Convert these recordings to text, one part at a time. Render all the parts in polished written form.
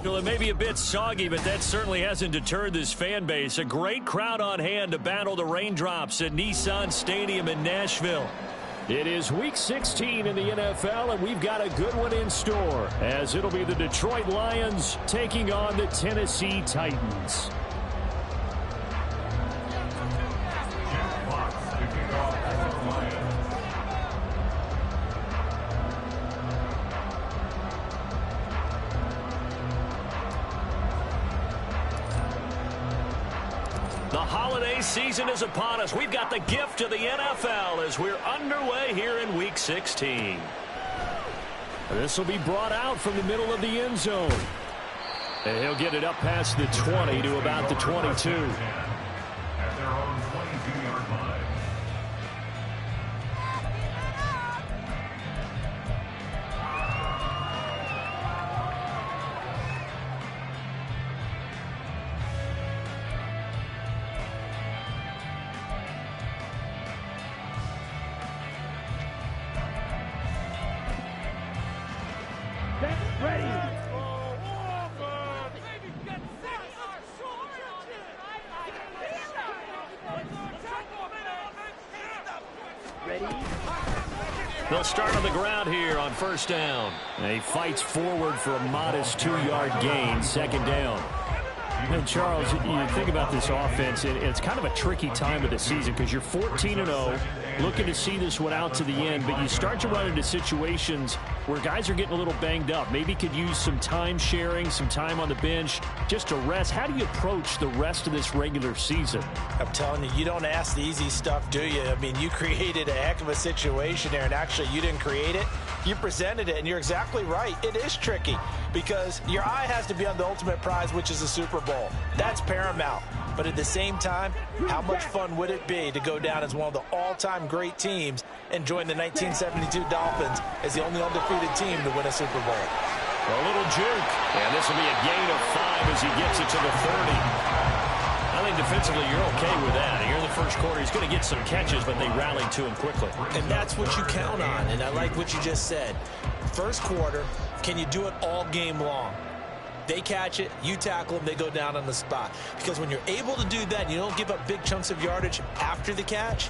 Well, it may be a bit soggy, but that certainly hasn't deterred this fan base. A great crowd on hand to battle the raindrops at Nissan Stadium in Nashville. It is Week 16 in the NFL, and we've got a good one in store, as it'll be the Detroit Lions taking on the Tennessee Titans. The holiday season is upon us. We've got the gift of the NFL as we're underway here in Week 16. This will be brought out from the middle of the end zone. And he'll get it up past the 20 to about the 22. At their own 22-yard line. They'll start on the ground here on first down. And he fights forward for a modest 2-yard gain, second down. And Charles, you think about this offense, it's kind of a tricky time of the season because you're 14-0, looking to see this one out to the end, but you start to run into situations where guys are getting a little banged up. Maybe could use some time sharing, some time on the bench, just to rest. How do you approach the rest of this regular season? I'm telling you, you don't ask the easy stuff, do you? I mean, you created a heck of a situation there, and actually you didn't create it. You presented it, and you're exactly right. It is tricky because your eye has to be on the ultimate prize, which is the Super Bowl. That's paramount. But at the same time, how much fun would it be to go down as one of the all-time great teams and join the 1972 Dolphins as the only undefeated team to win a Super Bowl? A little juke, and this will be a gain of 5 as he gets it to the 30. I think defensively you're okay with that. Here in the first quarter, he's going to get some catches, but they rallied to him quickly. And that's what you count on, and I like what you just said. First quarter, can you do it all game long? They catch it, you tackle them, they go down on the spot. Because when you're able to do that, and you don't give up big chunks of yardage after the catch,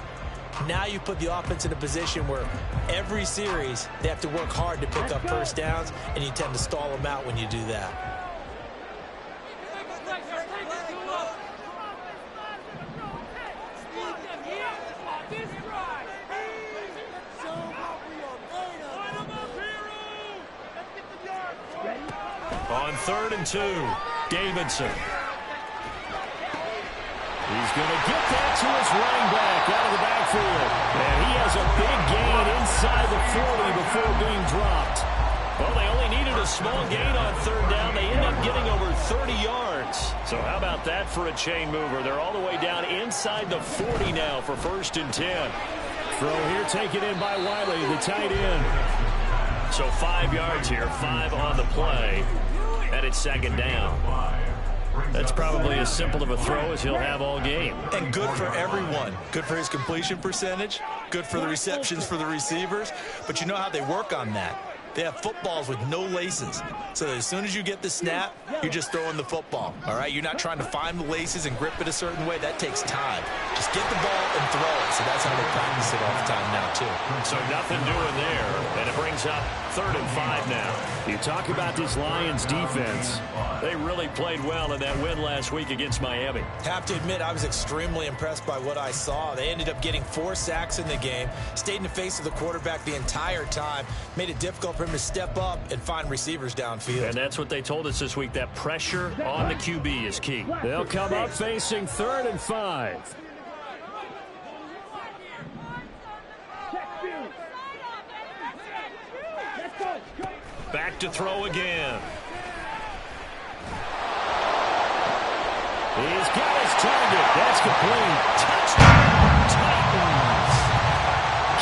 now you put the offense in a position where every series they have to work hard to pick up first downs, and you tend to stall them out when you do that. On 3rd and 2, Davidson. He's going to get that to his running back out of the backfield. And he has a big gain inside the 40 before being dropped. Well, they only needed a small gain on 3rd down. They end up getting over 30 yards. So how about that for a chain mover? They're all the way down inside the 40 now for 1st and 10. Throw here taken in by Wiley, the tight end. So 5 yards here, 5 on the play, and it's 2nd down. That's probably as simple of a throw as he'll have all game. And good for everyone. Good for his completion percentage, good for the receptions for the receivers. But you know how they work on that. They have footballs with no laces. So as soon as you get the snap, you're just throwing the football. All right, you're not trying to find the laces and grip it a certain way. That takes time. Just get the ball and throw it. So that's how they practice it all the time now, too. So nothing doing there. And it brings up 3rd and 5 now. You talk about this Lions defense. They really played well in that win last week against Miami. Have to admit, I was extremely impressed by what I saw. They ended up getting 4 sacks in the game, stayed in the face of the quarterback the entire time, made it difficult for him to step up and find receivers downfield. And that's what they told us this week. That pressure on the QB is key. They'll come up facing 3rd and 5. Back to throw again. He's got his target. That's complete. Touchdown, Titans.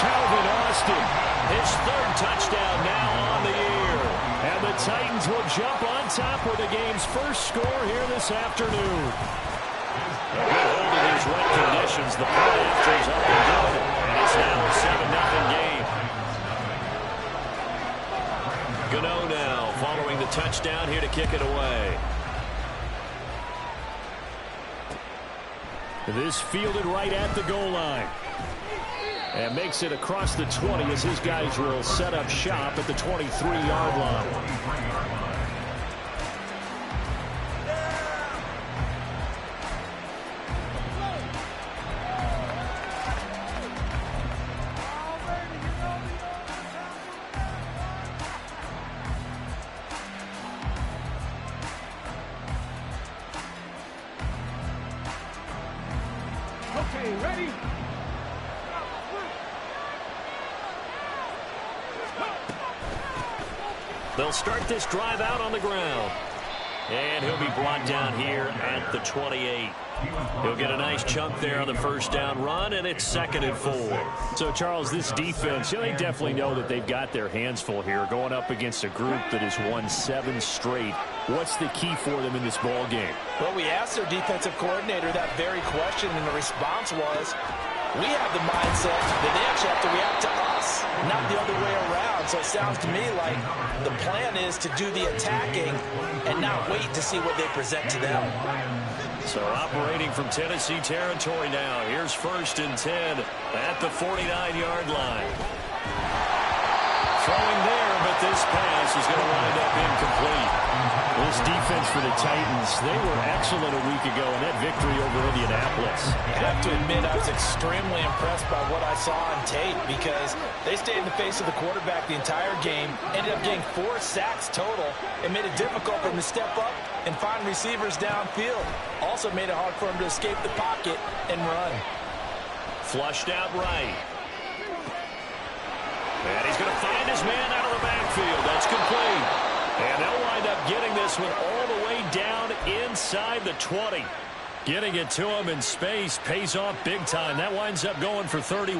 Calvin Austin. His 3rd touchdown now on the year. And the Titans will jump on top with the game's first score here this afternoon. A good hold of these wet conditions. The play after is up and good. And it's now a 7-0 game. Gano now following the touchdown here to kick it away. This fielded right at the goal line. And makes it across the 20 as his guys will set up shop at the 23-yard line. Okay, ready? They'll start this drive out on the ground. And he'll be brought down here at the 28. He'll get a nice chunk there on the first down run, and it's 2nd and 4. So, Charles, this defense, they definitely know that they've got their hands full here going up against a group that has won 7 straight. What's the key for them in this ball game? Well, we asked their defensive coordinator that very question, and the response was, we have the mindset that they actually have to react to us, not the other way around. So it sounds to me like the plan is to do the attacking and not wait to see what they present to them. So operating from Tennessee territory now. Here's 1st and 10 at the 49-yard line. Throwing there, but this pass is going to wind up incomplete. This defense for the Titans, they were excellent a week ago in that victory over Indianapolis. I have to admit, I was extremely impressed by what I saw on tape because they stayed in the face of the quarterback the entire game, ended up getting 4 sacks total, and made it difficult for him to step up and find receivers downfield. Also made it hard for him to escape the pocket and run. Flushed out right. And he's going to find his man out of the backfield. That's complete. And they'll wind up getting this one all the way down inside the 20. Getting it to him in space pays off big time. That winds up going for 31.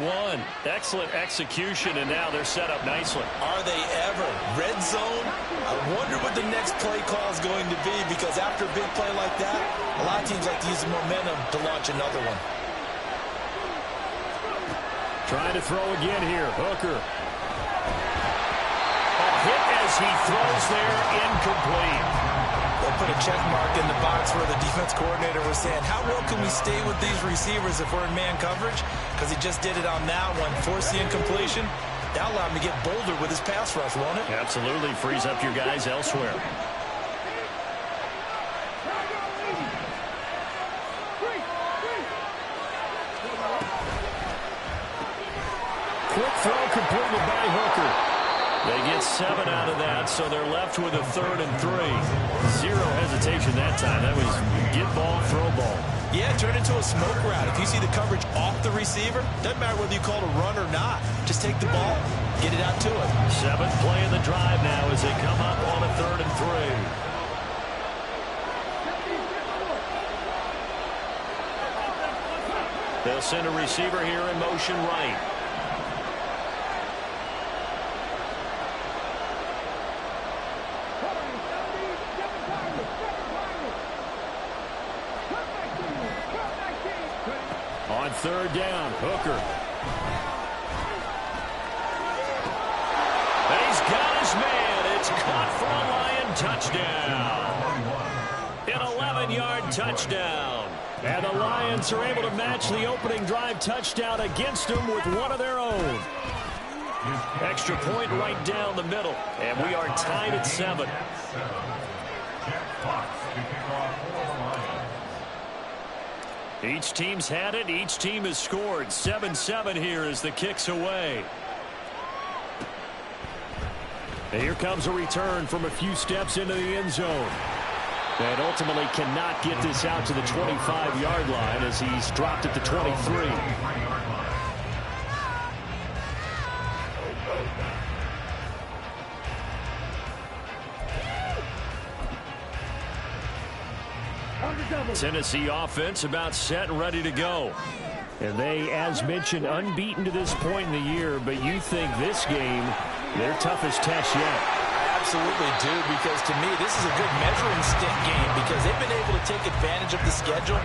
Excellent execution, and now they're set up nicely. Are they ever? Red zone? I wonder what the next play call is going to be, because after a big play like that, a lot of teams like to use the momentum to launch another one. Trying to throw again here. Hooker. Hit as he throws there, incomplete. They'll put a check mark in the box where the defense coordinator was saying, how well can we stay with these receivers if we're in man coverage? Because he just did it on that one, forced the incompletion. That'll allow him to get bolder with his pass rush, won't it? Absolutely, frees up your guys elsewhere. Quick throw completed by Hooker. They get 7 out of that, so they're left with a 3rd and 3. Zero hesitation that time. That was get ball, throw ball. Yeah, it turned into a smoke route. If you see the coverage off the receiver, doesn't matter whether you call it a run or not. Just take the ball, get it out to it. 7th play in the drive now as they come up on a 3rd and 3. They'll send a receiver here in motion right. On 3rd down, Hooker. He's got his man. It's caught for a Lion touchdown. An 11-yard touchdown. And the Lions are able to match the opening drive touchdown against them with one of their own. Extra point right down the middle. And we are tied at 7. Each team's had it. Each team has scored. 7-7 here as the kick's away. And here comes a return from a few steps into the end zone. And ultimately cannot get this out to the 25-yard line as he's dropped at the 23. Tennessee offense about set and ready to go. And they, as mentioned, unbeaten to this point in the year, but you think this game, their toughest test yet. I absolutely do, because to me, this is a good measuring stick game because they've been able to take advantage of the schedule.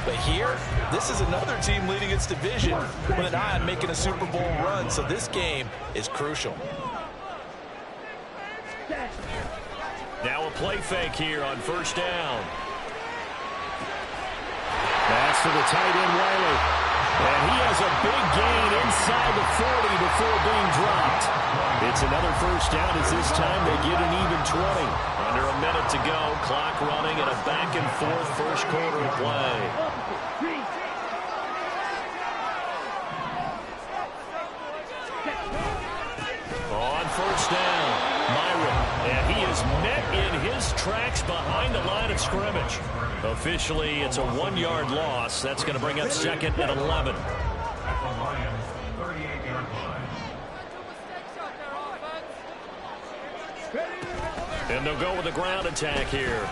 But here, this is another team leading its division with an eye on making a Super Bowl run, so this game is crucial. Now play fake here on first down. Pass to the tight end, Wiley. And he has a big gain inside the 40 before being dropped. It's another first down as this time they get an even 20. Under a minute to go, clock running and a back-and-forth first quarter of play. On first down, Myron, and he is met in his tracks behind the line of scrimmage. Officially, it's a 1-yard loss. That's going to bring up second and 11. And they'll go with the ground attack here.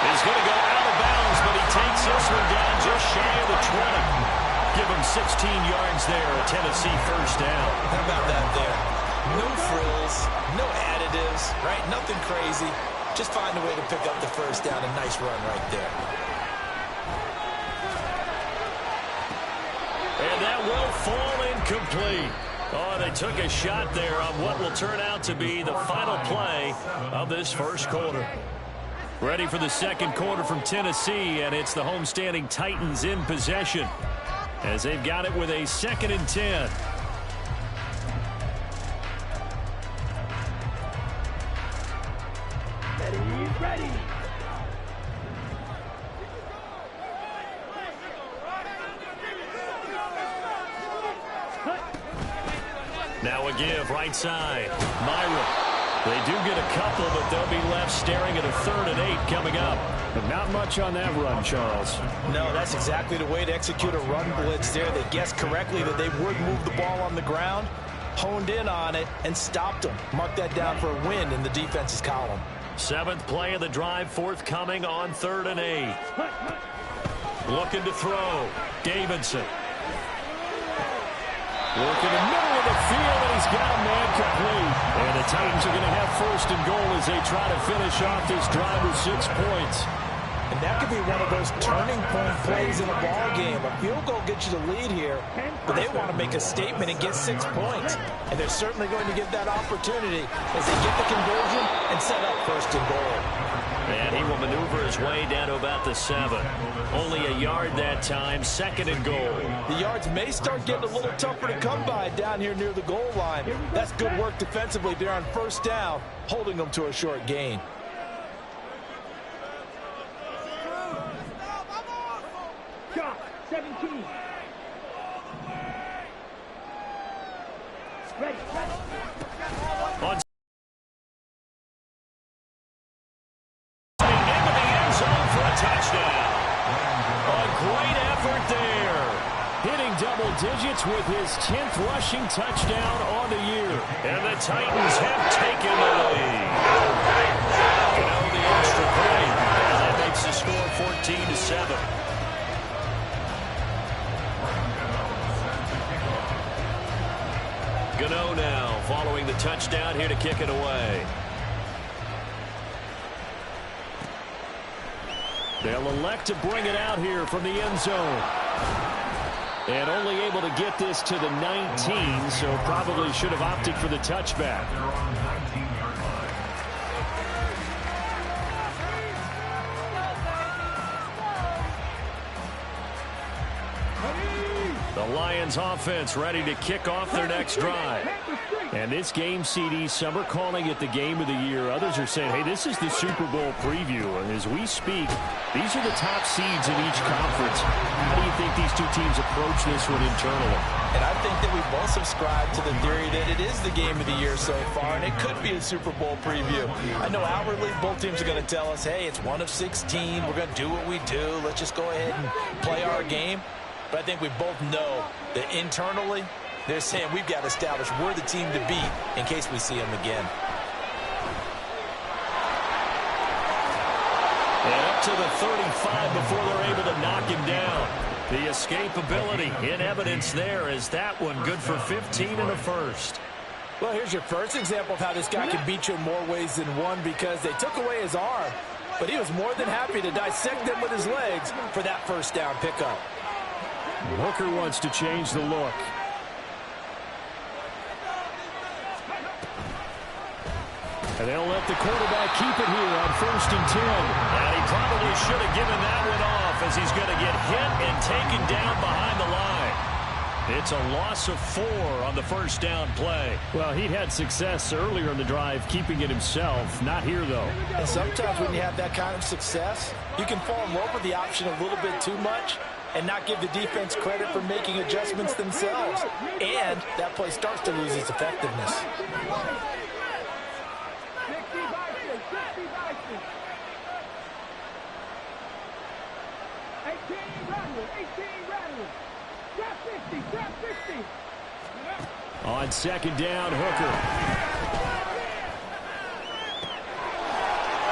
He's going to go out of bounds, but he takes this one down just shy of the 20. Give him 16 yards there, a Tennessee first down. How about that there? No frills, no additives, right? Nothing crazy. Just find a way to pick up the first down. A nice run right there. And that will fall incomplete. Oh, they took a shot there on what will turn out to be the final play of this first quarter. Ready for the second quarter from Tennessee, and it's the homestanding Titans in possession as they've got it with a 2nd and 10. Ready. Now a give right side. Myron. They do get a couple, but they'll be left staring at a 3rd and 8 coming up. But not much on that run, Charles. No, that's exactly the way to execute a run blitz there. They guessed correctly that they would move the ball on the ground, honed in on it, and stopped them. Mark that down for a win in the defense's column. 7th play of the drive forthcoming on 3rd and 8. Looking to throw. Davidson. Working the middle of the field, and he's got a man complete. And the Titans are going to have 1st and goal as they try to finish off this drive with 6 points. And that could be one of those turning point plays in a ball game. A field goal gets you the lead here, but they want to make a statement and get 6 points. And they're certainly going to give that opportunity as they get the conversion and set up 1st and goal. And he will maneuver his way down to about the 7. Only a yard that time, 2nd and goal. The yards may start getting a little tougher to come by down here near the goal line. That's good work defensively there on 1st down, holding them to a short gain. Shot, 17. Ready. On into the end zone for a touchdown. A great effort there. Hitting double digits with his 10th rushing touchdown on the year. And the Titans have taken the lead. The extra point. And that makes the score 14-7. Gano now following the touchdown here to kick it away. They'll elect to bring it out here from the end zone. And only able to get this to the 19, so probably should have opted for the touchback. The Lions offense ready to kick off their next drive. And this game, CD, some are calling it the game of the year. Others are saying, hey, this is the Super Bowl preview. And as we speak, these are the top seeds in each conference. How do you think these two teams approach this one internally? And I think that we both subscribe to the theory that it is the game of the year so far, and it could be a Super Bowl preview. I know outwardly both teams are going to tell us, hey, it's 1 of 16. We're going to do what we do. Let's just go ahead and play our game. But I think we both know that internally, they're saying we've got to establish we're the team to beat in case we see them again. And up to the 35 before they're able to knock him down. The escapability in evidence there as that one good for 15 and a first. Well, here's your first example of how this guy can beat you in more ways than one, because they took away his arm, but he was more than happy to dissect them with his legs for that first down pickup. Hooker wants to change the look. And they'll let the quarterback keep it here on 1st and 10. And he probably should have given that one off as he's going to get hit and taken down behind the line. It's a loss of 4 on the first down play. Well, he'd had success earlier in the drive keeping it himself. Not here, though. And sometimes when you have that kind of success, you can fall in love with the option a little bit too much and not give the defense credit for making adjustments themselves. And that play starts to lose its effectiveness. 50. On 2nd down, Hooker.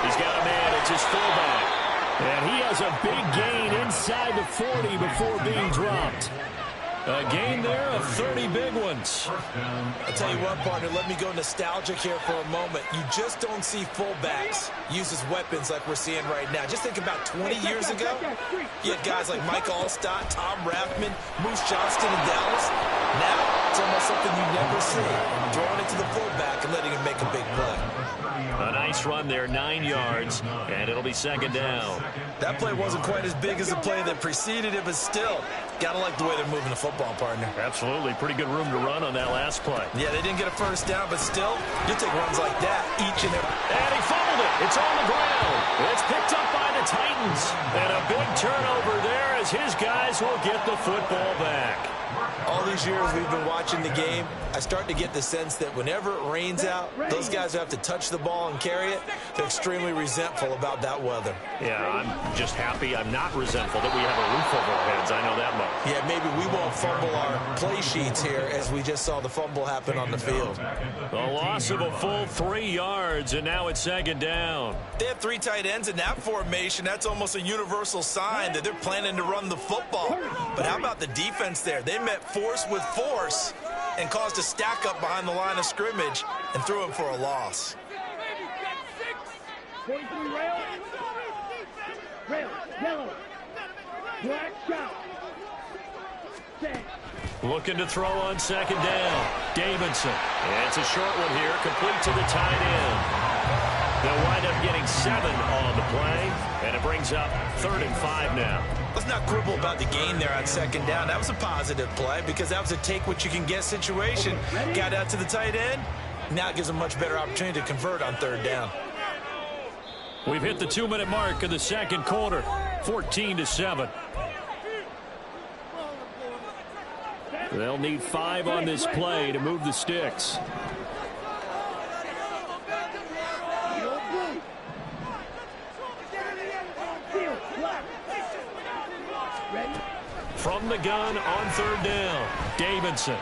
He's got a man. It's his fullback. And he has a big gain inside the 40 before being dropped. A gain there of 30 big ones. I'll tell you what, partner, let me go nostalgic here for a moment. You just don't see fullbacks use as weapons like we're seeing right now. Just think about 20 years ago. You had guys like Mike Allstott, Tom Rathman, Moose Johnston in Dallas. Now, it's almost something you never see. Throwing it to the fullback and letting him make a big play. A nice run there, 9 yards, and it'll be 2nd down. That play wasn't quite as big as the play that preceded it, but still, gotta like the way they're moving the football, partner. Absolutely. Pretty good room to run on that last play. Yeah, they didn't get a first down, but still, you take runs like that each and every. And he fumbled it. It's on the ground. It's picked up by the Titans. And a big turnover there as his guys will get the football back. All these years we've been watching the game, I start to get the sense that whenever it rains out, those guys who have to touch the ball and carry it, they're extremely resentful about that weather. Yeah, I'm just happy I'm not resentful that we have a roof over our heads. I know that much. Yeah, maybe we won't fumble our play sheets here as we just saw the fumble happen on the field. A loss of a full 3 yards, and now it's 2nd down. They have 3 tight ends in that formation. That's almost a universal sign that they're planning to run the football. But how about the defense there? They met force with force and caused a stack up behind the line of scrimmage and threw him for a loss. 43 rail, yellow, black shot, set. Looking to throw on 2nd down. Davidson. And it's a short one here, complete to the tight end. They'll wind up getting 7 on the play, and it brings up 3rd and 5 now. Let's not quibble about the gain there on 2nd down. That was a positive play because that was a take-what-you-can-get situation. Got out to the tight end. Now it gives them a much better opportunity to convert on 3rd down. We've hit the 2-minute mark of the 2nd quarter, 14-7. They'll need 5 on this play to move the sticks. From the gun on 3rd down, Davidson.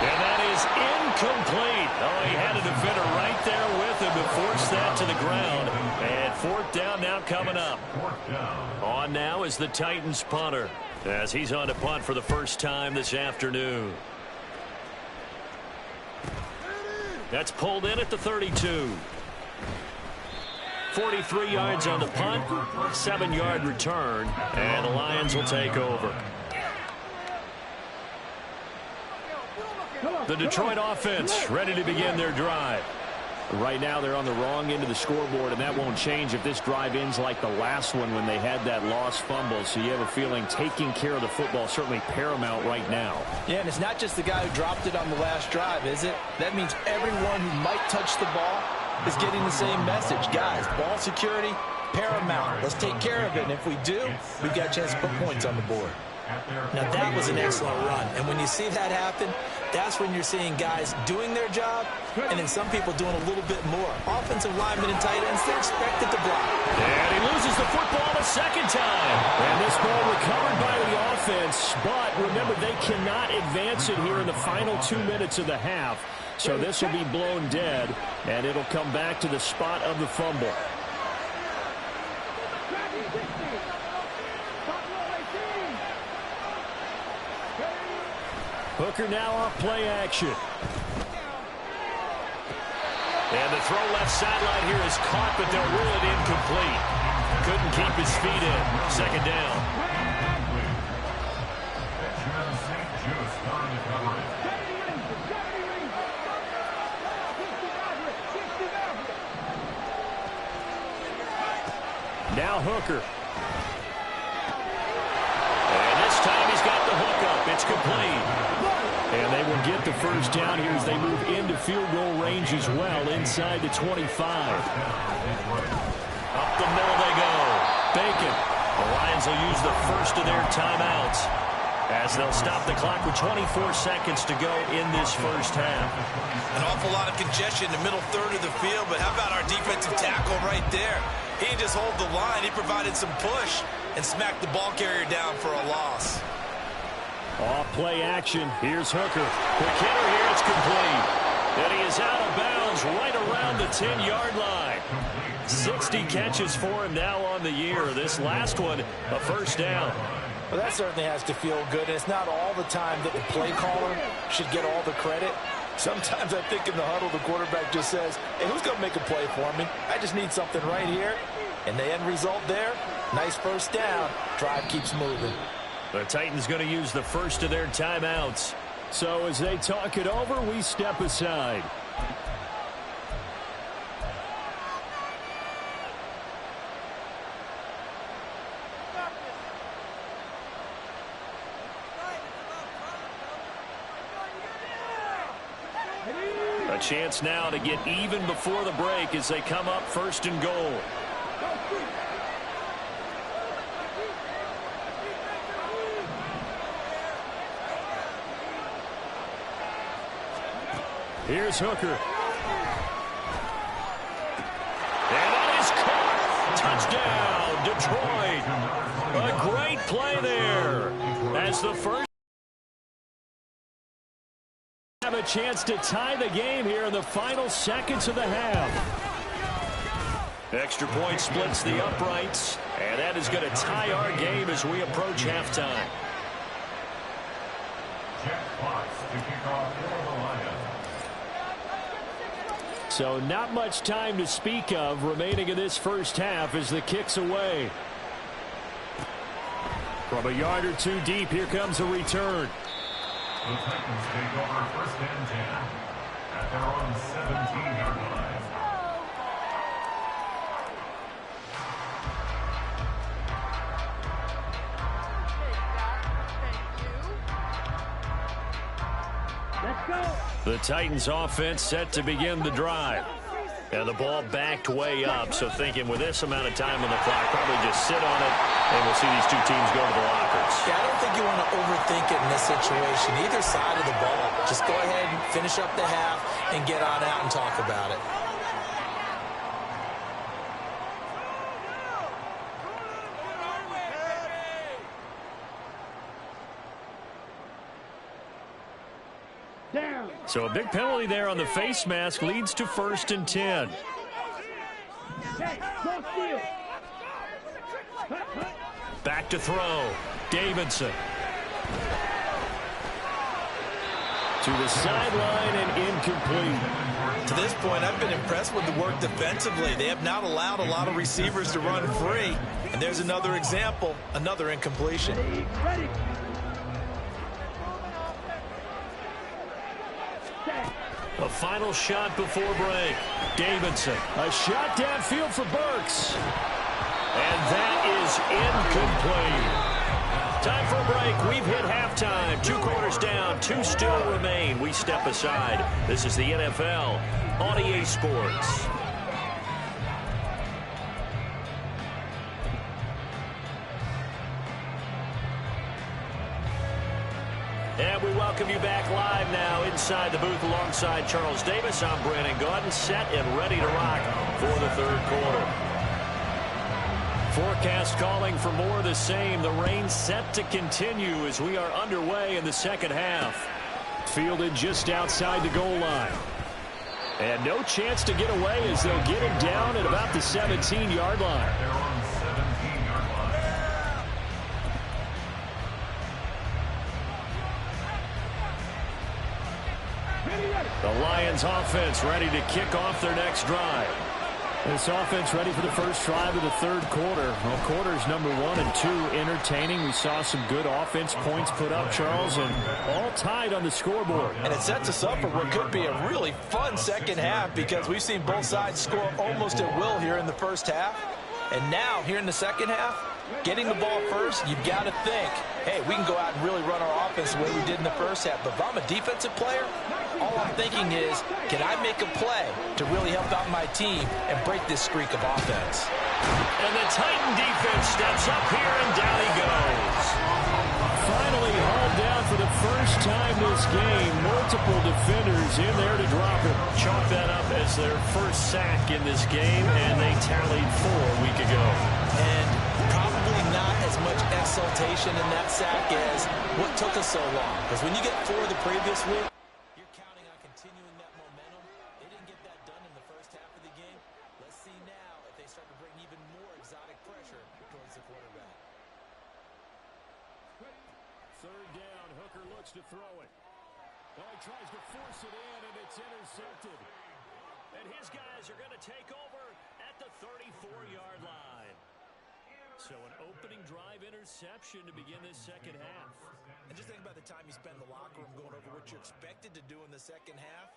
And that is incomplete. Oh, he had a defender right there with him to force that to the ground. And 4th down now coming up. On now is the Titans punter as he's on to punt for the first time this afternoon. That's pulled in at the 32. 43 yards on the punt, 7-yard return, and the Lions will take over. The Detroit offense ready to begin their drive. Right now they're on the wrong end of the scoreboard, and that won't change if this drive ends like the last one when they had that lost fumble. So you have a feeling taking care of the football is certainly paramount right now. Yeah, and it's not just the guy who dropped it on the last drive, is it? That means everyone who might touch the ball is getting the same message. Guys, ball security, paramount. Let's take care of it, and if we do, we've got a chance to put points on the board. Now, that was an excellent run, and when you see that happen, that's when you're seeing guys doing their job, and then some people doing a little bit more. Offensive linemen and tight ends, they're expected to block. And he loses the football a 2nd time. And this ball recovered by the offense, but remember, they cannot advance it here in the final 2 minutes of the half. So this will be blown dead, and it'll come back to the spot of the fumble. Hooker now off play action. And the throw left sideline here is caught, but they'll rule it incomplete. Couldn't keep his feet in. 2nd down. Now Hooker. And this time he's got the hook up. It's complete. And they will get the first down here as they move into field goal range as well inside the 25. Up the middle they go. Bacon. The Lions will use the first of their timeouts as they'll stop the clock with 24 seconds to go in this first half. An awful lot of congestion in the middle third of the field, but how about our defensive tackle right there? He didn't just hold the line. He provided some push and smacked the ball carrier down for a loss. Off play action. Here's Hooker. The kicker here is complete. And he is out of bounds right around the 10-yard line. 60 catches for him now on the year. This last one, a first down. Well, that certainly has to feel good. And it's not all the time that the play caller should get all the credit. Sometimes I think in the huddle, the quarterback just says, hey, who's going to make a play for me? I just need something right here. And the end result there, nice first down. Drive keeps moving. The Titans going to use the first of their timeouts. So as they talk it over, we step aside. A chance now to get even before the break as they come up first and goal. Here's Hooker. And that is caught. Touchdown, Detroit. A great play there as the first Have a chance to tie the game here in the final seconds of the half. Extra point splits the uprights, and that is going to tie our game as we approach halftime. Jack Fox to kick off for the Lions. So not much time to speak of remaining in this first half as the kick's away. From a yard or two deep, here comes a return. The Titans take over first and 10 at their own 17-yard line. Let's go. The Titans offense set to begin the drive. And the ball backed way up, so thinking with this amount of time on the clock, probably just sit on it, and we'll see these two teams go to the lockers. Yeah, I don't think you want to overthink it in this situation. Either side of the ball. Just go ahead and finish up the half and get on out and talk about it. Down. So a big penalty there on the face mask leads to first and 10. Hey, go steal. Back to throw. Davidson. To the sideline and incomplete. To this point, I've been impressed with the work defensively. They have not allowed a lot of receivers to run free. And there's another example, another incompletion. Ready. A final shot before break. Davidson. A shot downfield for Burks. And that is incomplete. Time for a break. We've hit halftime. 2 quarters down. 2 still remain. We step aside. This is the NFL on EA Sports. And we welcome you back live now inside the booth alongside Charles Davis. I'm Brandon Gaudin, set and ready to rock for the third quarter. Forecast calling for more of the same. The rain set to continue as we are underway in the second half. Fielded just outside the goal line. And no chance to get away as they'll get him down at about the 17-yard line. Their own 17-yard line. The Lions offense ready to kick off their next drive. This offense ready for the first drive of the third quarter. Well, quarters number 1 and 2 entertaining. We saw some good offense points put up, Charles, and all tied on the scoreboard. And it sets us up for what could be a really fun second half because we've seen both sides score almost at will here in the first half. And now, here in the second half, getting the ball first, you've got to think, hey, we can go out and really run our offense the way we did in the first half. But if I'm a defensive player, all I'm thinking is, can I make a play to really help out my team and break this streak of offense? And the Titan defense steps up here, and down he goes. Finally hauled down for the first time this game. Multiple defenders in there to drop him. Chalk that up as their first sack in this game, and they tallied 4 a week ago. And probably not as much exultation in that sack as what took us so long. Because when you get 4 the previous week, you're counting on continuing that momentum. They didn't get that done in the first half of the game. Let's see now if they start to bring even more exotic pressure towards the quarterback. Third down, Hooker looks to throw it. Oh, he tries to force it in, and it's intercepted. And his guys are going to take over at the 34-yard line. So an opening drive interception to begin this second half. And just think about the time you spend in the locker room going over what you expected to do in the second half.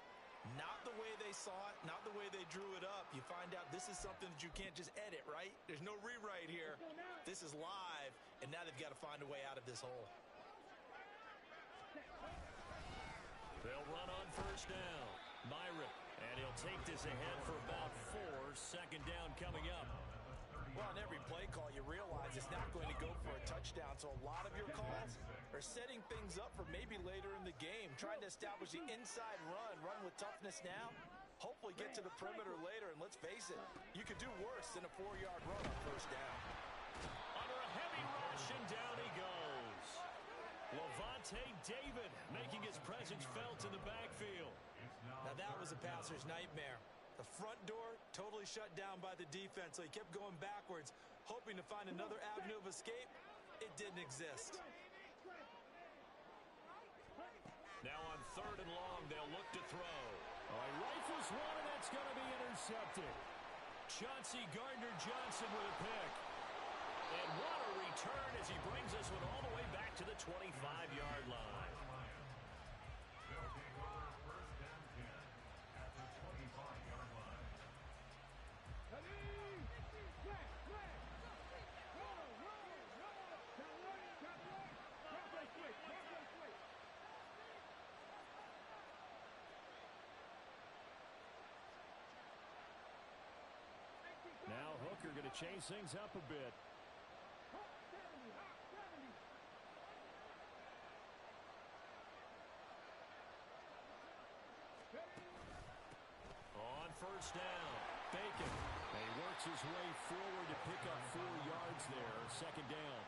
Not the way they saw it, not the way they drew it up. You find out this is something that you can't just edit, right? There's no rewrite here. This is live, and now they've got to find a way out of this hole. They'll run on first down. Myrick, and he'll take this ahead for about 4. Second down coming up. Well, on every play call, you realize it's not going to go for a touchdown. So a lot of your calls are setting things up for maybe later in the game, trying to establish the inside run with toughness now, hopefully get to the perimeter later. And let's face it, you could do worse than a 4-yard run on first down. Under a heavy rush, and down he goes. Levante David making his presence felt in the backfield. Now that was a passer's nightmare. The front door totally shut down by the defense, so he kept going backwards, hoping to find another avenue of escape. It didn't exist. Now on third and long, they'll look to throw. He rifles one, and that's going to be intercepted. Chauncey Gardner-Johnson with a pick. And what a return as he brings this one all the way back to the 25-yard line. Now Hooker going to change things up a bit. On first down, Bacon. And he works his way forward to pick up 4 yards there. Second down.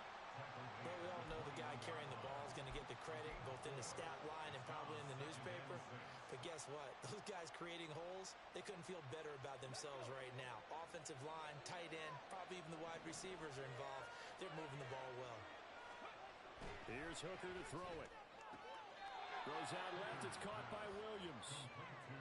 Well, we all know the guy carrying the ball is going to get the credit both in the stat line and probably in the newspaper. But guess what? Those guys creating holes, they couldn't feel better about themselves right now. Offensive line, tight end, probably even the wide receivers are involved. They're moving the ball well. Here's Hooker to throw it. Goes out left. It's caught by Williams.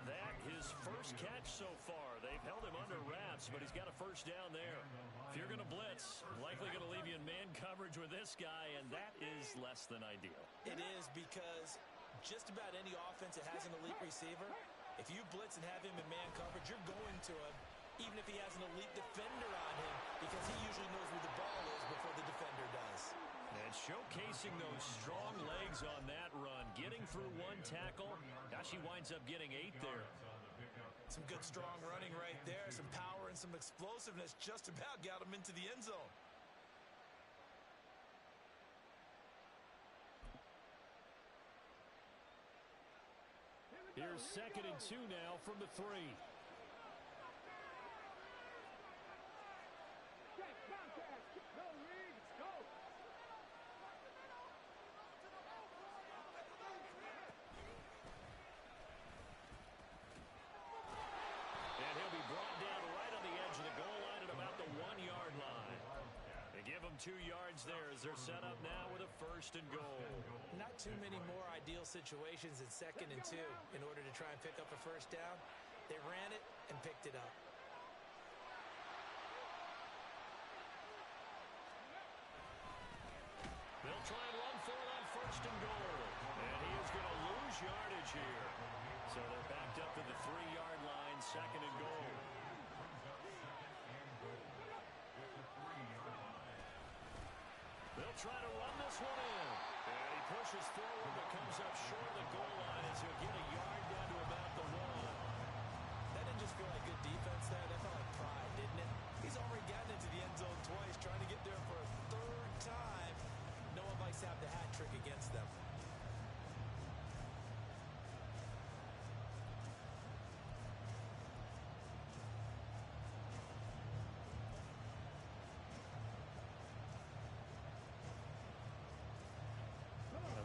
That his first catch so far. They've held him under wraps, but he's got a first down there. If you're going to blitz, likely going to leave you in man coverage with this guy, and that is less than ideal. It is, because just about any offense that has an elite receiver, if you blitz and have him in man coverage, you're going to him, even if he has an elite defender on him, because he usually knows where the ball is before the defender does. And showcasing those strong legs on that run, getting through 1 tackle. Now she winds up getting 8 there. Some good strong running right there, some power and some explosiveness, just about got him into the end zone. Here's 2nd and 2 now from the 3. And he'll be brought down right on the edge of the goal line at about the 1-yard line. They give him 2 yards there as they're set up now with a 1st and goal. Not too many more ideal situations at 2nd and 2 in order to try and pick up a first down. They ran it and picked it up. They'll try and run for it on 1st and goal. And he is going to lose yardage here. So they're backed up to the 3-yard line, 2nd and goal. He'll try to run this one in. And he pushes forward but comes up short of the goal line as he'll get a yard down to about the 1. That didn't just feel like good defense there. That felt like pride, didn't it? He's already gotten into the end zone twice, trying to get there for a third time. No one likes to have the hat trick against them.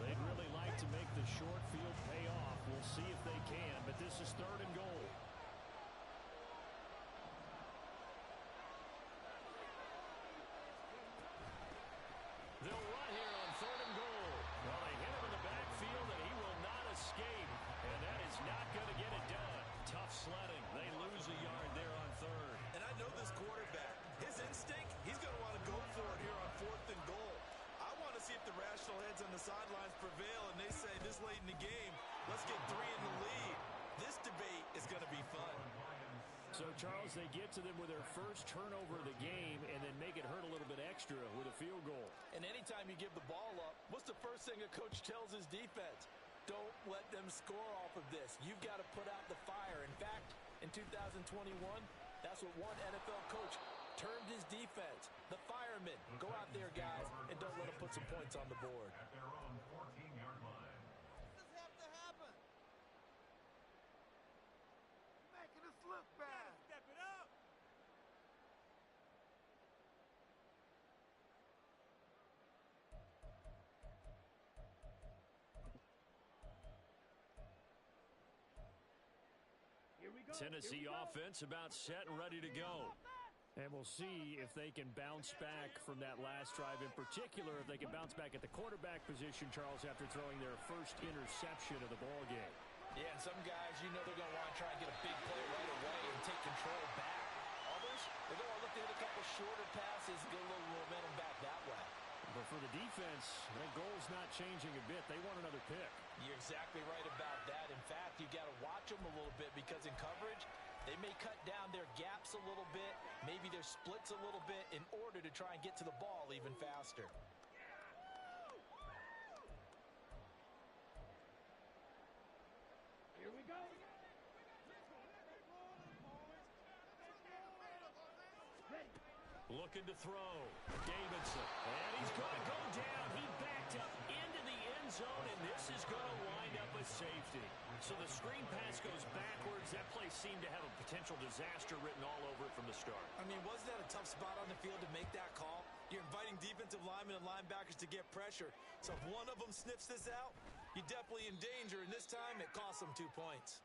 They'd really like to make the short field pay off. We'll see if they can, but this is 3rd and goal. They'll run here on 3rd and goal. Well, they hit him in the backfield, and he will not escape. And that is not going to get it done. Tough sledding. They lose a yard there on 3rd. And I know this quarterback. His instinct, he's going to want to go for it here on 4th and goal. I want to see if the rational heads on the sidelines prevail, and they say this late in the game, let's get 3 in the lead. This debate is going to be fun. So, Charles, they get to them with their first turnover of the game and then make it hurt a little bit extra with a field goal. And anytime you give the ball up, what's the first thing a coach tells his defense? Don't let them score off of this. You've got to put out the fire. In fact, in 2021, that's what one NFL coach termed his defense, the firemen. Go out there, guys, and don't let them put some points on the board. At their own 14-yard line. Does this have to happen? You're making us look bad. Step it up. Here we go. Tennessee offense about set and ready to go. And we'll see if they can bounce back from that last drive. In particular, if they can bounce back at the quarterback position, Charles, after throwing their first interception of the ball game. Yeah, and some guys, you know they're going to want to try and get a big play right away and take control back. Others, they're going to look to hit a couple shorter passes and get a little momentum back that way. But for the defense, that goal's not changing a bit. They want another pick. You're exactly right about that. In fact, you got to watch them a little bit because in coverage, they may cut down their gaps a little bit, maybe their splits a little bit in order to try and get to the ball even faster. Here we go. Ready. Looking to throw. Davidson. And he's going to go down. He backed up into the end zone, and this is going to wind up a safety. So the screen pass goes backwards. That play seemed to have a potential disaster written all over it from the start. I mean, wasn't that a tough spot on the field to make that call? You're inviting defensive linemen and linebackers to get pressure. So if one of them sniffs this out, you're definitely in danger, and this time it costs them 2 points.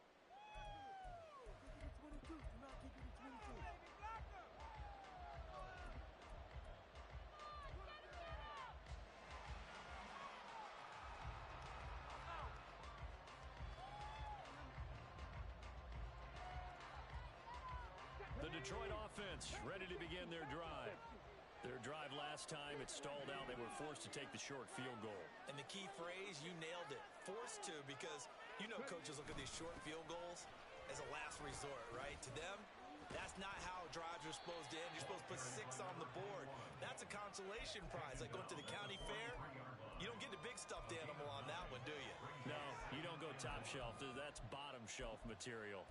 The Detroit offense ready to begin their drive. Their drive last time, it stalled out. They were forced to take the short field goal. And the key phrase, you nailed it. Forced to, because you know coaches look at these short field goals as a last resort, right? To them, that's not how drives are supposed to end. You're supposed to put 6 on the board. That's a consolation prize. Like going to the county fair, you don't get the big stuffed animal on that one, do you? No, you don't go top shelf. That's bottom shelf material.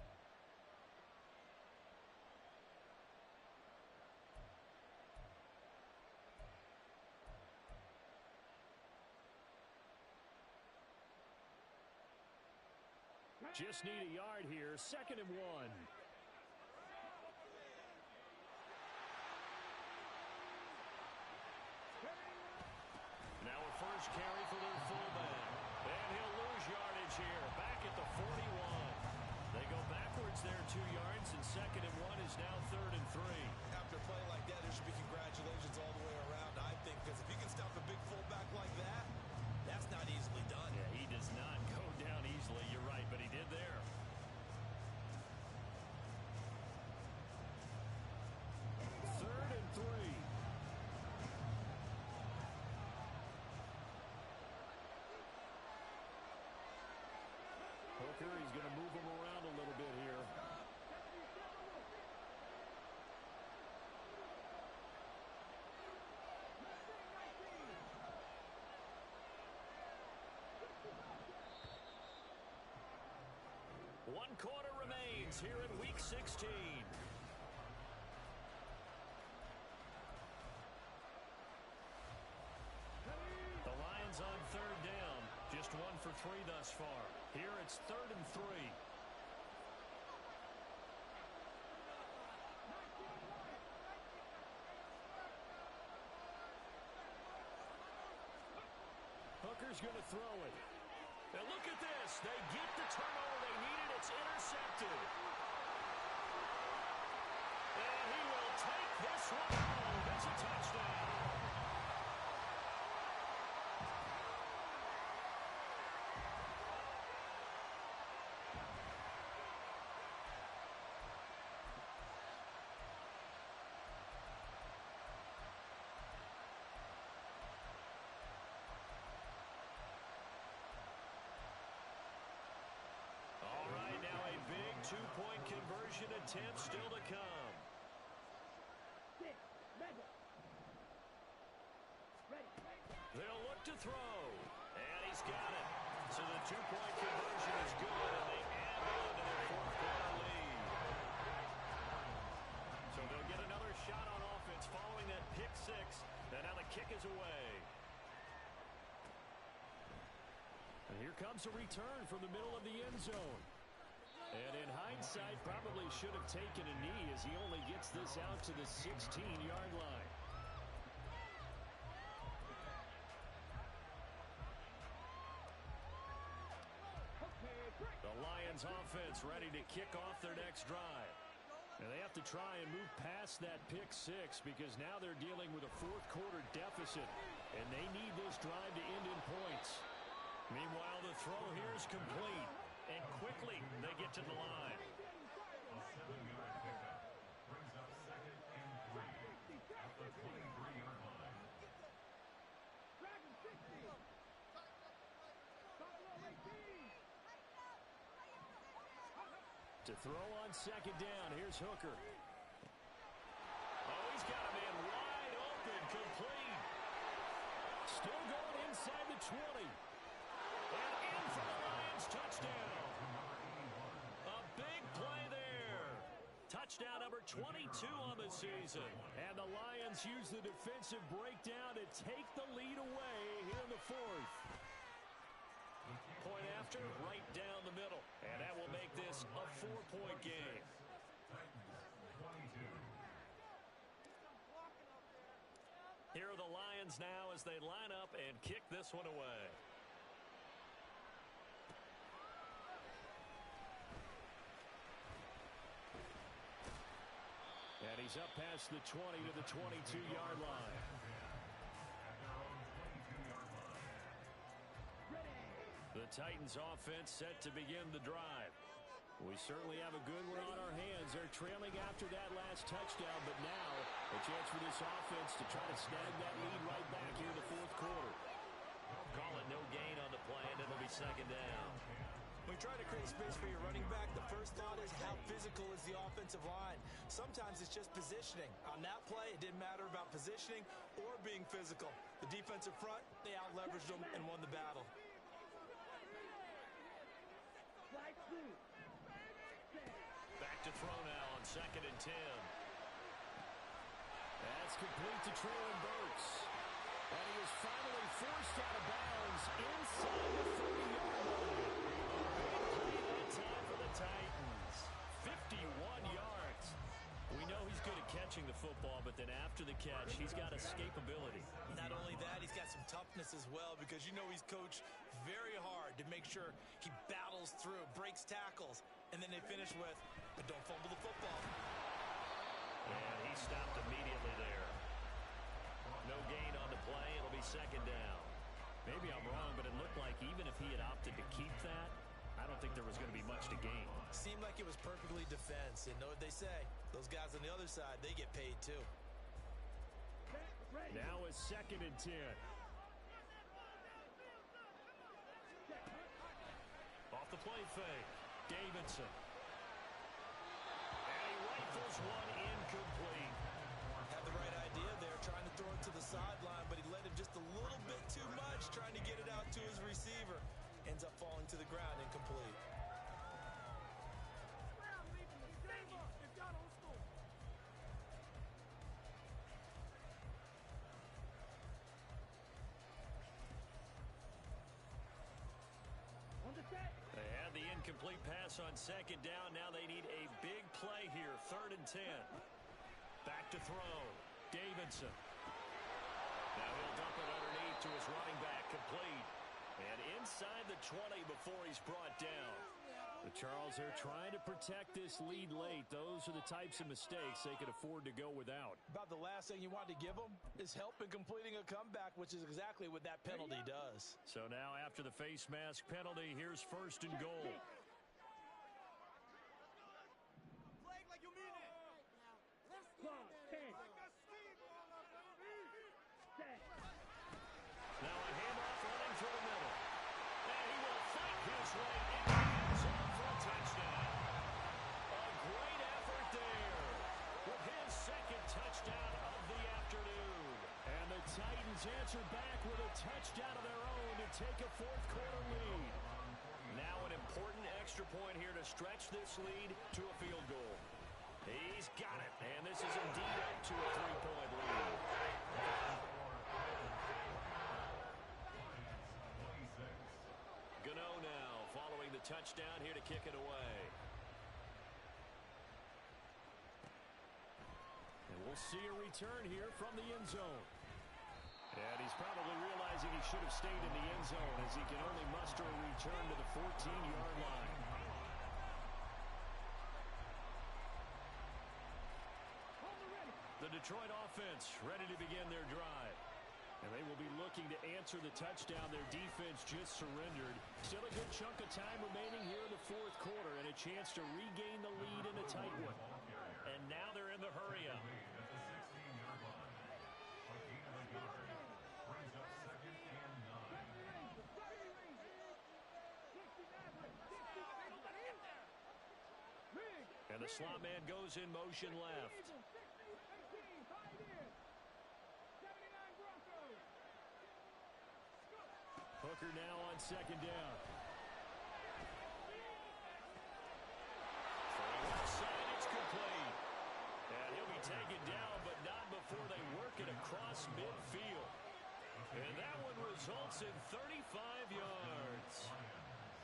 Just need a yard here. 2nd and 1. Now a first carry for their fullback. And he'll lose yardage here. Back at the 41. They go backwards there 2 yards, and 2nd and 1 is now 3rd and 3. After a play like that, there should be congratulations all the way around, I think, because if you can stop a big fullback like that, that's not easily done. Yeah, he does not go down easily. You're right, but he did there. Third and 3. Hooker, he's going to move him around a little bit here. 1 quarter remains here in Week 16. The Lions on 3rd down. Just 1 for 3 thus far. Here it's 3rd and 3. Hooker's going to throw it. And look at this. They get the turnover they needed. It's intercepted. And he will take this one home. It's a touchdown. Big two-point conversion attempt still to come. They'll look to throw. And he's got it. So the two-point conversion is good, and they add on to their 4th quarter lead. So they'll get another shot on offense following that pick 6. And now the kick is away. And here comes a return from the middle of the end zone. And in hindsight, probably should have taken a knee as he only gets this out to the 16-yard line. The Lions offense ready to kick off their next drive. And they have to try and move past that pick 6 because now they're dealing with a 4th quarter deficit. And they need this drive to end in points. Meanwhile, the throw here is complete. And quickly, they get to the line. A 7-yard pickup brings up 2nd and 3 at the 23-yard line. To throw on 2nd down, here's Hooker. Oh, he's got a man wide open, complete. Still going inside the 20. And in for the Lions, touchdown. A big play there. Touchdown number 22 on the season. And the Lions use the defensive breakdown to take the lead away here in the 4th. Point after, right down the middle. And that will make this a 4-point game. Here are the Lions now as they line up and kick this one away. And he's up past the 20 to the 22-yard line. The Titans offense set to begin the drive. We certainly have a good one on our hands. They're trailing after that last touchdown, but now a chance for this offense to try to snag that lead right back here in the 4th quarter. Call it no gain on the play, and it'll be 2nd down. When you try to create space for your running back, the first thought is how physical is the offensive line. Sometimes it's just positioning. On that play, it didn't matter about positioning or being physical. The defensive front, they out-leveraged them and won the battle. Back to throw now on 2nd and 10. That's complete to Traylon Burks. And he is finally forced out of bounds inside the 30-yard line. Big play that time for the Titans. 51 yards. We know he's good at catching the football, but then after the catch, he's got escapability. Not only that, he's got some toughness as well because you know he's coached very hard to make sure he battles through, breaks tackles, and then they finish with, but don't fumble the football. And he stopped immediately there. No gain on the play. It'll be 2nd down. Maybe I'm wrong, but it looked like even if he had opted to keep that, I don't think there was going to be much to gain. Seemed like it was perfectly defense. And know what they say? Those guys on the other side, they get paid too. Now it's 2nd and 10. Off the play fake. Davidson. And he rifles one incomplete. Had the right idea there, trying to throw it to the sideline, but he led him just a little bit too much, trying to get it out to his receiver. Ends up falling to the ground incomplete. incomplete pass on second down. Now they need a big play here. 3rd and 10. Back to throw. Davidson. Now he'll dump it underneath to his running back. Complete. And inside the 20 before he's brought down. The Charles are trying to protect this lead late. Those are the types of mistakes they could afford to go without. About the last thing you want to give them is help in completing a comeback, which is exactly what that penalty does. So now after the face mask penalty, here's 1st and goal. Flag like you mean it. Let's go. 10. Like a steamroller, baby. Set. Now a handoff running through the middle. And he will fight his way into the end zone for a touchdown. A great effort there with his 2nd touchdown of the afternoon. And the Titans answer back with a touchdown of their own to take a 4th quarter lead. Now an important extra point here to stretch this lead to a field goal. He's got it. And this is indeed up to a 3-point lead. Gano now following the touchdown here to kick it away. And we'll see a return here from the end zone. And he's probably realizing he should have stayed in the end zone as he can only muster a return to the 14-yard line. The Detroit offense ready to begin their drive. And they will be looking to answer the touchdown their defense just surrendered. Still a good chunk of time remaining here in the 4th quarter and a chance to regain the lead in a tight one. And now they're in the hurry-up. At the 16-yard line. Hakeem the guard brings up 2nd and 9. And the slot man goes in motion left. Hooker now on 2nd down. Throwing left side, it's complete. And he'll be taken down, but not before they work it across midfield. And that one results in 35 yards.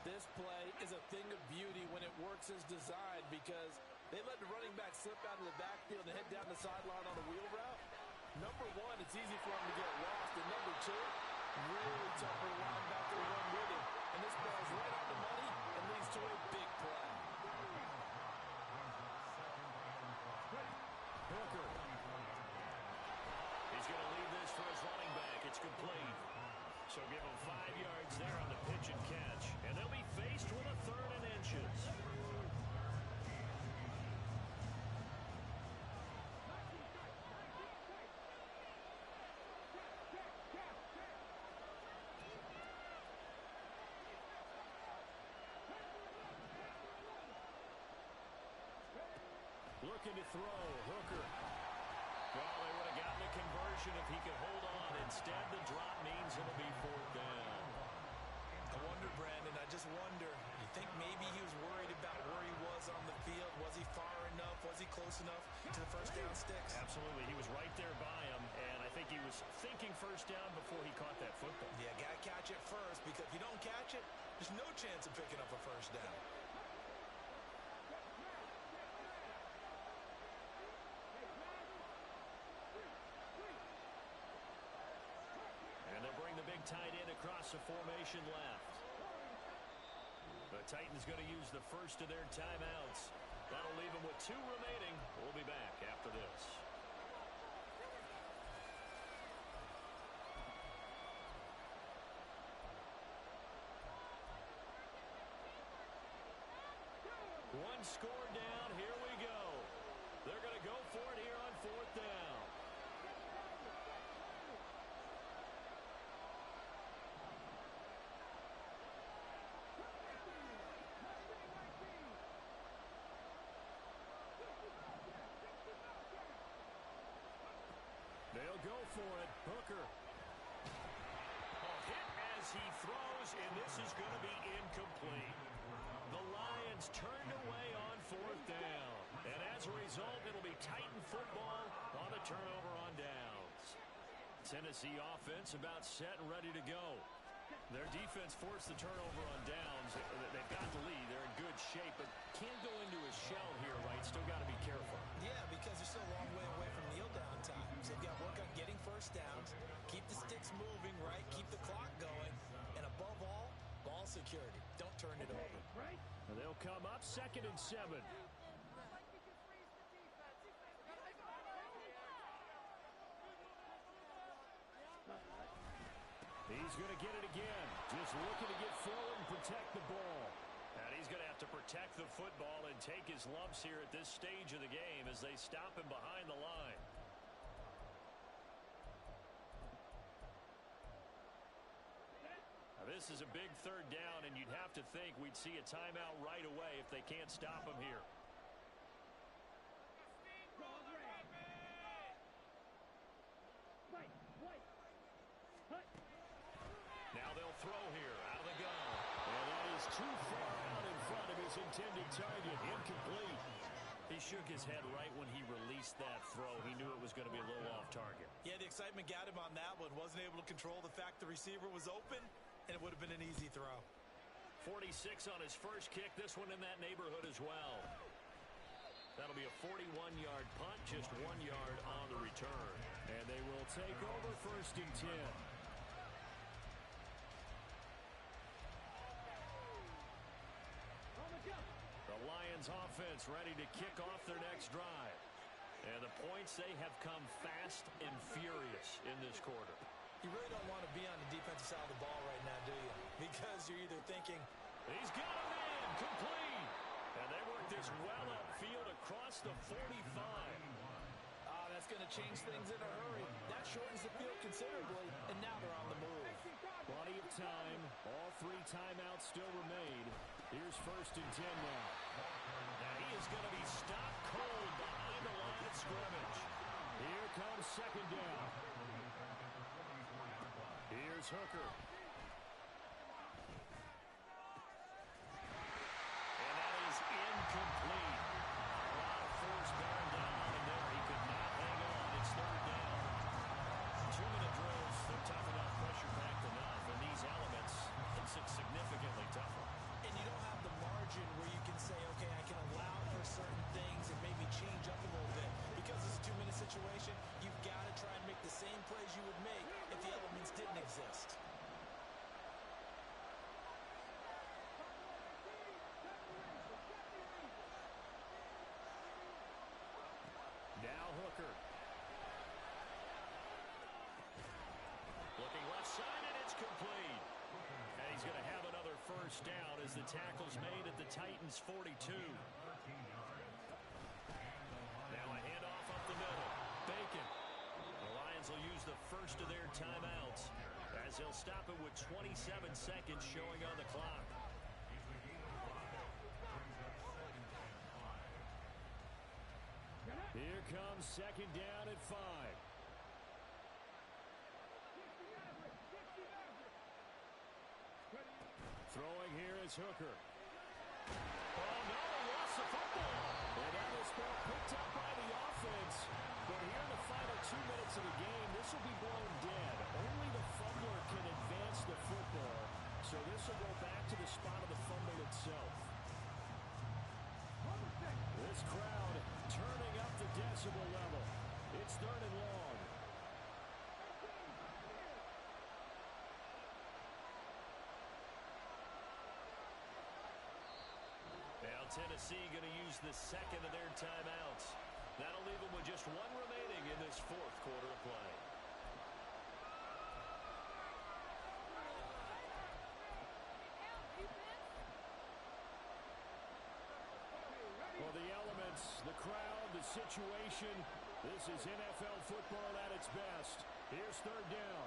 This play is a thing of beauty when it works as designed because they let the running back slip out of the backfield and head down the sideline on a wheel route. Number one, it's easy for him to get lost. And number two, really tough for the linebacker to run with him. And this ball's right on the money and leads to a big play. Hooker. He's going to leave this for his running back. It's complete. So give him 5 yards there on the pitch and catch. And they'll be faced with a 3rd and inches. Looking to throw. Hooker. Well, they would have gotten the conversion if he could hold on. Instead, the drop means it'll be 4th down. I wonder, Brandon, I just wonder, you think maybe he was worried about where he was on the field? Was he far enough? Was he close enough to the first down sticks? Absolutely. He was right there by him, and I think he was thinking first down before he caught that football. Yeah, got to catch it first, because if you don't catch it, there's no chance of picking up a first down. And they'll bring the big tight end across the formation left. The Titans going to use the first of their timeouts. That'll leave them with 2 remaining. We'll be back after this. One score down. Here we go. They're going to go for it here on 4th down. They'll go for it. Hooker. A hit as he throws, and this is going to be incomplete. The Lions turned away on 4th down. And as a result, it'll be Titan football on the turnover on downs. Tennessee offense about set and ready to go. Their defense forced the turnover on downs. They've got the lead. They're in good shape, but can't go into a shell here, right? Still got to be careful. Yeah, because they're still a long way away from kneel down time. So they've got to work on getting first downs, keep the sticks moving, right? Keep the clock going. And above all, ball security. Don't turn it over. Right? And they'll come up 2nd and 7. He's going to get it again. Just looking to get forward and protect the ball. And he's going to have to protect the football and take his lumps here at this stage of the game as they stop him behind the line. Now, this is a big 3rd down, and you'd have to think we'd see a timeout right away if they can't stop him here. Now they'll throw here out of the gun. And that is too far out in front of his intended target. Incomplete. He shook his head right when he released that throw. He knew it was going to be a little off target. Yeah, the excitement got him on that one. Wasn't able to control the fact the receiver was open, and it would have been an easy throw. 46 on his first kick. This one in that neighborhood as well. That'll be a 41-yard punt, just 1 yard on the return. And they will take over 1st and 10. The Lions offense ready to kick off their next drive. And the points, they have come fast and furious in this quarter. You really don't want to be on the defensive side of the ball right now, do you? Because you're either thinking, he's got a man, complete. And they work this well upfield across the 45. That's going to change things in a hurry. That shortens the field considerably, and now they're on the move. Plenty of time. All 3 timeouts still remain. Here's 1st and 10 now. Now he is going to be stopped cold behind the line of scrimmage. Here comes 2nd down. Here's Hooker. And that is incomplete. A lot of force bearing down on him there. He could not hang on. It's 3rd down. 2-minute drills, they're tough enough, pressure-packed enough. And these elements makes it significantly tougher. And you don't have the margin where you can say, okay, I can allow for certain things and maybe change up a little bit. Because it's a 2-minute situation, you've got to try and make the same plays you would make if the elements didn't exist. Now Hooker. Looking left side, and it's complete. And he's going to have another 1st down as the tackle's made at the Titans' 42. Now a handoff up the middle. Bacon. The Lions will use the first of their timeouts as they'll stop it with 27 seconds showing on the clock. Here comes 2nd down at 5. Throwing here is Hooker. Oh, no, he lost the football. And that is picked up by the offense. But here in the final 2 minutes of the game, this will be blown dead. Only the fumbler can advance the football. So this will go back to the spot of the fumble itself. This crowd turning up the decibel level. It's 3rd and long. Now Tennessee going to use the 2nd of their timeouts. That'll leave them with just 1 remaining in this 4th quarter of play. Well, the elements, the crowd, the situation, this is NFL football at its best. Here's 3rd down.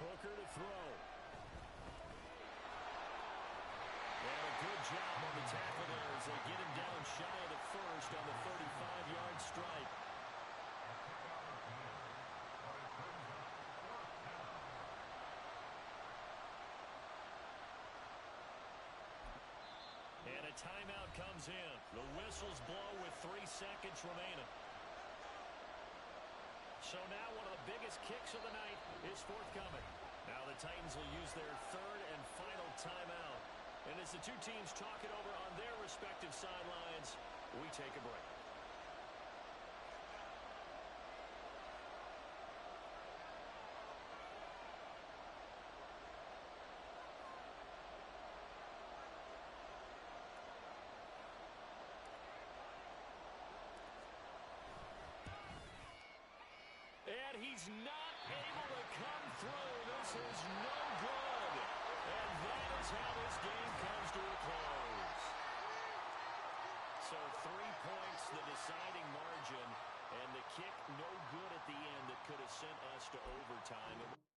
Hooker to throw. And a good job on the tackle there as they get him down shy of the 1st on the 35-yard strike. a timeout comes in. The whistles blow with 3 seconds remaining. So now one of the biggest kicks of the night is forthcoming. Now the Titans will use their 3rd and final timeout. And as the two teams talk it over on their respective sidelines, we take a break. And he's not able to come through. This is no good. And that is how this game comes to a close. So 3 points, the deciding margin, and the kick no good at the end that could have sent us to overtime.